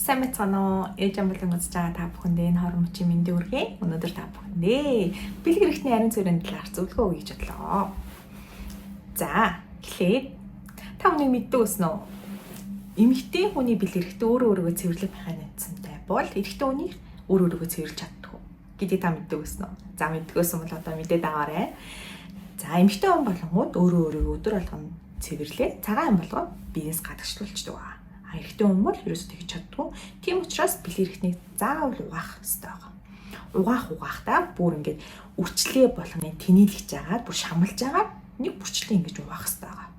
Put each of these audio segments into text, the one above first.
Сайн мэцгаана уу? Ээж амбалан үзэж байгаа та бүхэндээ энэ хорон мөчийн мэндийг хүргэе. Өнөөдөр та бүхэндээ бэлэг эрхтний харин цэрийн талаар зөвлөгөө өгье гэж бодлоо. За, эхлээд та бүхэн мэддэг өснө үү? Эмэгтэй хүний бэлэг эрхтээ өөрөө цэвэрлэх механизмтай бол эрэгтэй хүнийг өөрөө цэвэрлж чаддаг гэдгийг та мэддэг өснө үү? За, мэддгөөсөн бол одоо мэдээд аваарай. За, эмэгтэй хүн болонгууд өөрөө өдөр болгон цэвэрлээ. Цагаан юм болгоод биеэс гадагшлуулчихдаг ба. Эрэгтэй хүн бол ерөөсөө тэгж чаддгүй. Тийм учраас бэлэг эрхтнийг заавал угаах хэрэгтэй байна. Угаахдаа бүр ингээд үрчлээ болгоны тэнэлгэж агаад бүр шамлж агаад нэг бүрчлээ ингэж угаах хэрэгтэй байна.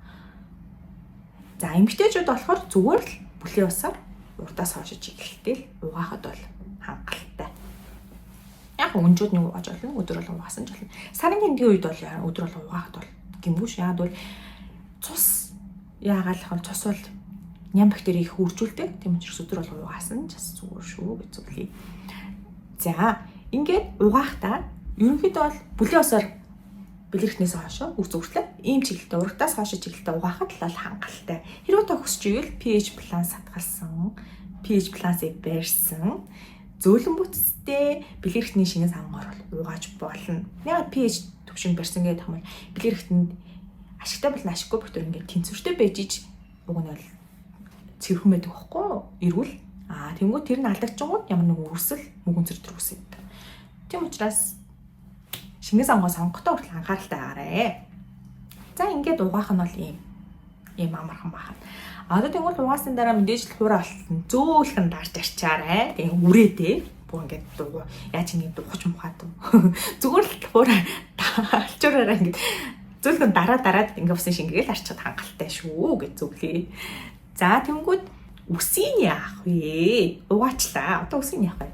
За эмэгтэйчүүд болохоор зүгээр л бүлээн усаар урдаас хойш чиглэлтэй л угаахад бол хангалттай. Яг өнжүүд нэг угааж болно, өдөр болгон угаасан ч болно. Сарын тэмдгийн үед бол өдөр болгон угаахад бол гэмгүй яагаад бол цус яагаад л цус бол ням бактерийг их үржүүлдэг. Тийм учраас өдөр болгон угаасан ч бас зүгээр шүү гэж зөвлөе. За, ингээд угаахдаа ерөнхийдөө бол бүлээн усаар бэлэг эрхтнээс хойш үс зүгтлээ ийм чиглэлтэй урагтаас хойш чиглэлтэй угаахад л хангалттай. Хэрвээ та хүсч ивэл pH баланс хадгалсан, pH балансыг барьсан зөөлөн бүтцтэй бэлэг эрхтний шингэн савгаар бол угааж болно. Яг pH түвшинг барьсан гэдэг юм бол бэлэг эрхтэнд ашигтай болон ашиггүй бактери ингээд тэнцвэртэй байж иж уг нь бол цэвэрхэн байдаг байхгүй юу? Эрүүл. Тэнгуү тэр нь алдагдчихгоо ямар нэг үрсэл мөгөнцөр төр үсэд. Тийм учраас шингэн савгаа сонгохдоо хүртэл анхааралтай байгаарай. За ингээд угаах нь бол ийм амархан бахан. Одоо тэгвэл угаасан дараа мэдээж л хуурай болсон. Зөөлхөн дарж арчаарай. Тэгээ үрээдээ. Бүр ингээд яаж ингэ духаж мухаад. Зүгээр л хуурай алчуураараа ингээд зөөлхөн дараад ингээд усын шингээгээл арчаад хангалттай шүү гэж зөвлөе. За тэнгүүд үсийн яах вэ? Угаачлаа. Одоо үсийн яах вэ?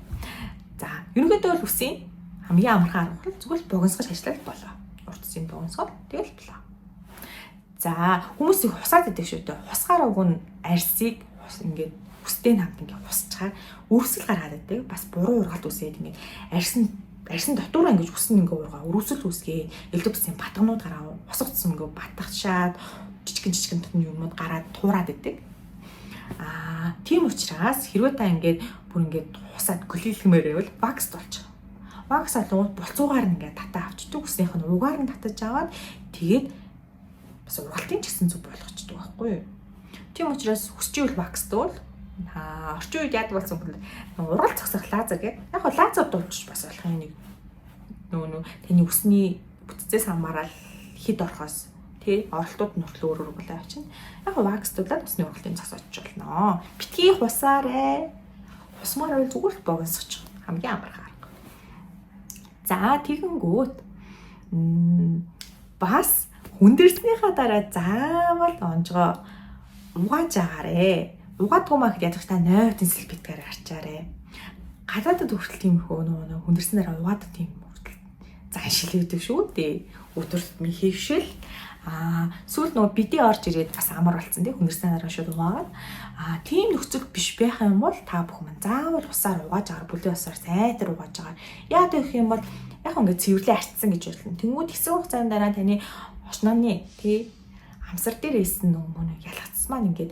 За, ерөнхийдөө бол үсийн хамгийн амархан арга бол зүгээр богиносгож ажиллах болоо. Урт үсийн богиносгол тэгэл болоо. За, хүмүүс их хусаад идэв шүү дээ. Хусгаар уг нь арьсыг ингээд үстэй хамт ингээд хусчаар үрсэл гаргаад идэв. Бас буруу ургалт үсээд ингээд арьсан дотоороо ингээд үсэн ингээд ургаа. Үрсэл үсгээ элдв үсийн батгнууд гараа хусгацсан ингээд батгачаад жижигэн юмуд гараад туураад идэг. Тийм учраас хэрвээ та ингээд бүр ингээд хусаад гөлилгмээр байвал вакс болж байгаа. Вакс алгууд булцуугаар нь ингээд татаа авчдаг. Үснийх нь угаар нь татаж аваад тэгээд бас ургалтын ч гэсэн зүг болгочдөг байхгүй юу? Тийм учраас хүсчихвэл ваксдуул орчин үед яадаг болсон бол ургалт зогсох лазер гэдэг. Яг нь лазер дуулчих бас болох юм нэг нөө таны үсний бүтцээс хамаарал хэд орохоос тий оролтууд нь хүртэл өөр болоо авчин. Яг ваксдуулаад усны ургалтын цас очиж болно. Битгий хусаарай. Хусмаар бол зүгээр л богиносгоч хамгийн амархан арга. За тэгэнгүүт бас хүндэрснийхаа дараа заавал онжгоо угааж агаарэ. Угаадгүй маа гэхэд ядах та нойртын сэлбитгээр арчаарэ. Гадаадд хүртэл тиймэрхүү нөө хүндэрсэн дараа угаадаг тийм хүртэл зан шилэгдэв шүү дээ. Өдөрт ми хийвшэл сүүл нөгөө бидий орж ирээд бас амар болсон тий хүндэрсэн дараа шууд угаагаад тийм нөхцөл биш байх юм бол та бүхэн заавал усаар угааж агаар бүлээн усаар сайтар угааж агаар яа гэх юм бол яг ингээд цэвэрлээ арчсан гэж болно. Тэнгүүд хэсэг хугацаанд дараа таны очнооны тий амсар дээр ийсэн нөгөө ялгацсан маань ингээд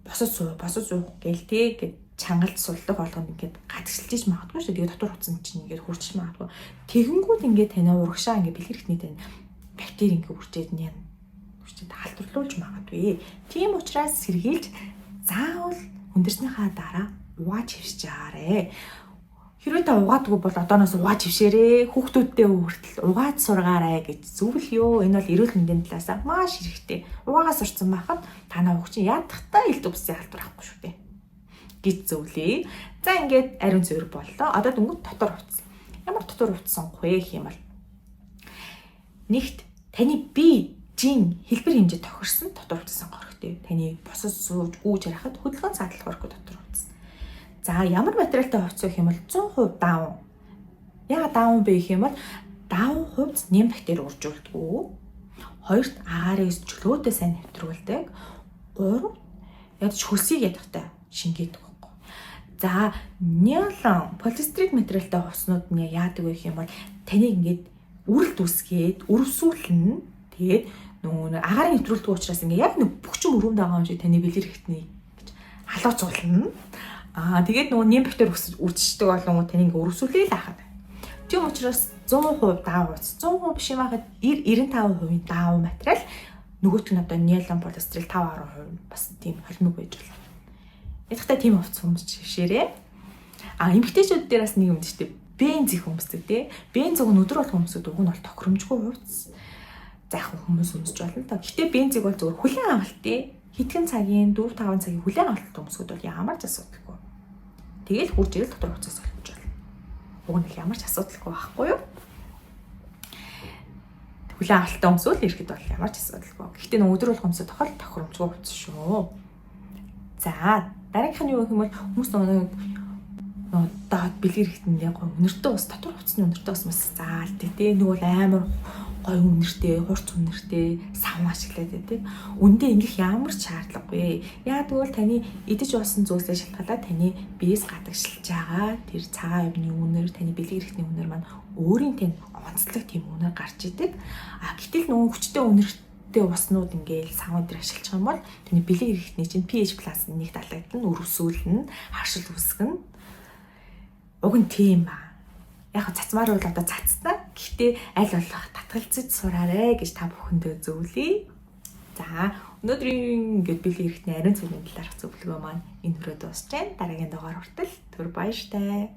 босож суух гээл тий гэд чангалж сулдаг болгоно ингээд гадагшилж магадгүй шүү. Тэгээ дотор хуцсан чинь ингээд хурцж магадгүй. Тэгэнгүүт ингээд таны урагшаа ингээд бэлэг эрхтний тань бактери ингээ үржээд халдварлуулж магадгүй. Тийм учраас сэргийлж заавал хүндэрснийхаа дараа угааж хөвсөж аарэ. Хэрвээ та угаадгүй бол одооноос угааж хөвшээрээ хүүхдүүдтэй хүртэл угааж сургаарай гэж зөвлөё. Энэ бол эрүүл мэндийн талаас маш хэрэгтэй. Угаагаа сурцсан байхад танаа хүүхд чинь ядахтаа элдв бүсийн халдвар авахгүй шүү дээ гэж зөвлөе. За ингээд ариун цэвэр боллоо. Одоо дөнгөж дотор хувцсан. Ямар дотор хувцсан вэ гэх юм бол нэгт таны бие, жин, хэлбэр хэмжээ тохирсон дотор хувцсан горхтой. Таны босож сууж гүйж харахад хөдөлгөөн садлах горхтой дотор хувцсан. За ямар материалтай хувцсан гэх юм бол 100% даун. Яагаад даун бэ гэх юм бол даун хувцс нэм бактери уржуулдаг. Хоёрт агаарыг чөлөөтэй сайн нэвтрүүлдэг. Гурав ядаж хөлсийг ядахтай шингээдэг байхгүй. За нейлон, полистирид материалтай хувцснууд нь яадаг вэ гэх юм бол таныг ингээд үрэлт үсгээд өрөвсүүлнэ. Тэгээд нөгөө агарын нэвтрүүлдэг учраас ингээ яг нэг бөхчөн өрөөнд байгаа юм шиг таны бэлэр ихтний гэж халууцуулна. Тэгээд нөгөө нэмбертер үржиждэг болон тань ингээ өрөвсүүлээ л ахад. Тийм учраас 100% даав ууц. 100% биш юм ахад 95% даав материал нөгөөт нь одоо нейлон полистирол 5-10% бас тийм холимог байж болно. Ядахтай тийм хувцас өмсч ширээ. Эмэгтэйчүүд дээр бас нэг юм дээ. Бенз их өмсдөг тий. Бенз уг нь өдөр болгон өмсөд уг нь бол тохиромжгүй хувцас. За яг хүмүүс өмсөж болно та. Гэтэ бензийг бол зөвхөн хүлэн авалт тий. Хэдхэн цагийн 4-5 цагийн хүлэн авалт өмсгүүд бол ямар ч асуудалгүй. Тэгэл хурж ирэл дотор хувцас олж болно. Уг нь ямар ч асуудалгүй байхгүй юу? Хүлэн авалтаа өмсвөл ирэхэд бол ямар ч асуудалгүй. Гэхдээ нэг өдөр болгон өмсөд тохиромжгүй хувцас шүү. За дараагийнх нь юу гэх юм бол хүмүүс нөгөө доод бэлгэр ихтэндээ гоо өнөртөө ус дотор хувцсны өнөртөө ус мас заалт тий. Нэг бол амар гой үнэртэй, хурц үнэртэй савн ашиглаад тий. Үндэ ингэх ямар ч шаардлагагүй. Яа тэгвэл таны идэж уусан зүйлсээ шалтгаалаад таны биес гадагшилж байгаа тэр цагаан өвний үнэр, таны бэлгэр ихтний үнэр маань өөрийн тань онцлог тийм үнэр гарч идэг. Гэтэл нөгөө хүчтэй үнэртэй уснууд ингээл савн дээр ашиглаж байгаа юм бол таны бэлгэр ихтний чинь pH+ нэг далагдана, өрөвсүүлнэ, харшил үсгэн. Уг нь тийм ба. Яг цацмаар бол одоо цацснаа. Гэхдээ аль болох татгалзаж сураарэ гэж та бүхэндээ зөвлөе. За өнөөдрийн ингээд бэлгэр ихтний ариун цэврийн талаарх зөвлөгөө маань энэ хүрээд дуусч байна. Дараагийн дугаар хүртэл түр баяртай.